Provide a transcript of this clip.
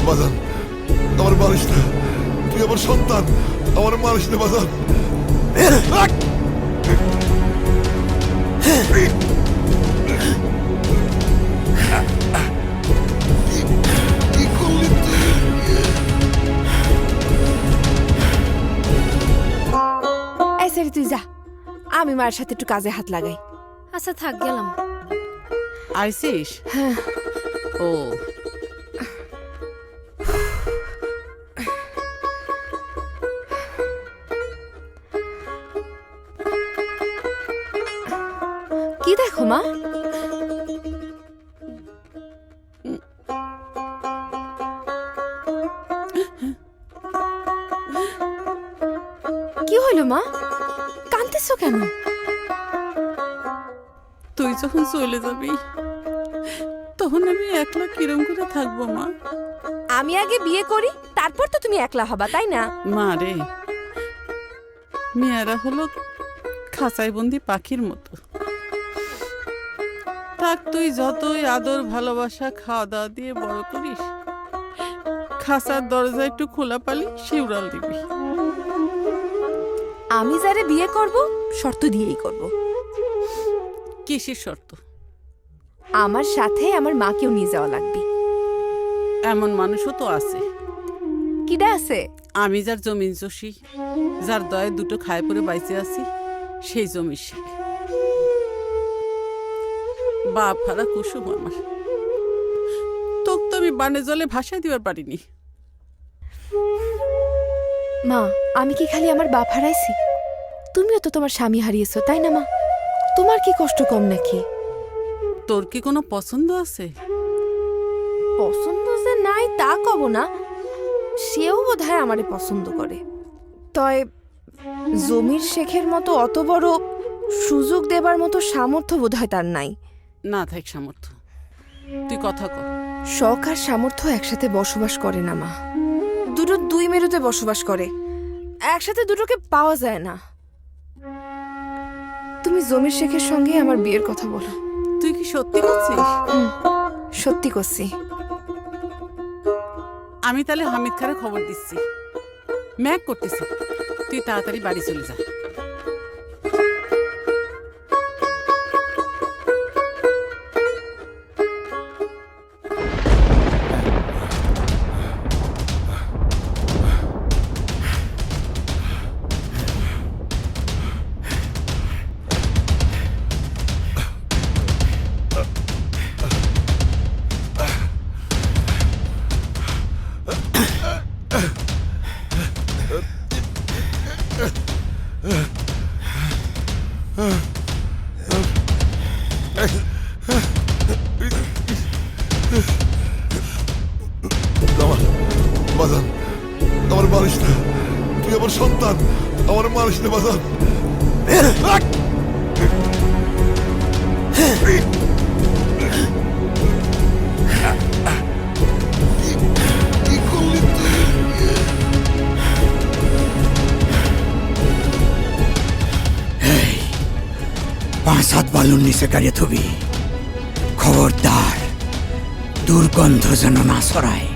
বাজান, আমার মারিস না, তুই আমার সন্তান, আমার মারিস না বাজান। কি করলি তুই? এই সেরি তুই যা, আমি মায়ের সাথে একটু কাজে হাত লাগাই। আচ্ছা থাক, গেলাম। আইসিস? হ্যাঁ। ও কি দেখো মা? কি হইল মা, কাঁদতেছো কেন? তুই যখন চলে যাবি তখন আমি একলা কিরম করে থাকবো মা? আমি আগে বিয়ে করি, তারপর তো তুমি একলা হবা, তাই না? মা রে, মেয়েরা হলো খাঁচায় বন্দি পাখির মতো। থাক, তুই যতই আদর ভালোবাসা খাওয়া দাওয়া দিয়ে বড় করিস, খাঁচার দরজা একটু খোলা পালি শিউরাল দিবি। আমি যারে বিয়ে করব শর্ত দিয়েই করব। কিসের শর্ত? আমার সাথে আমার মাকেও নিয়ে যাওয়া লাগবে। এমন মানুষও তো আছে। কিডা আছে? আমি যার জমিন চষি, যার দয়ে দুটো খায় পরে বাইচে আছি, সেই জমির সাথে বাপ হারা কুসুম আমার। তোকে তো আমি বানে জলে ভাসায় দিবার পারিনি। মা, আমি কি খালি আমার বাপ হারাইছি? তুমিও তো তোমার স্বামী হারিয়েছো, তাই না মা? তোমার কি কষ্ট কম নাকি? তোর কি কোনো পছন্দ আছে? পছন্দ যে নাই তা কব না, সেও বোধহয় আমারে পছন্দ করে। তয় জমির শেখের মতো অত বড় সুযোগ দেবার মতো সামর্থ্য বোধহয় তার নাই। না থাক সামর্থ্য, তুই কথা কর। শখ আর সামর্থ্য একসাথে বসবাস করে না মা, দুটো দুই মেরুতে বসবাস করে, একসাথে দুটোকে পাওয়া যায় না। তুমি জমির শেখের সঙ্গে আমার বিয়ের কথা বলো। তুই কি সত্যি করছিস? সত্যি করছি। আমি তাহলে হামিদ খারে খবর দিচ্ছি, ম্যাক করতেছি, তুই তাড়াতাড়ি বাড়ি চলে যা। আমার বাজান, আমার মারিস না, তুই আমার সন্তান, আমার মারিস না বাজান। কি করলি তুই? 5-7 বালুর নিচে গাড়িয়ে থবি, খবরদার দুর্গন্ধ যেন না ছড়ায়।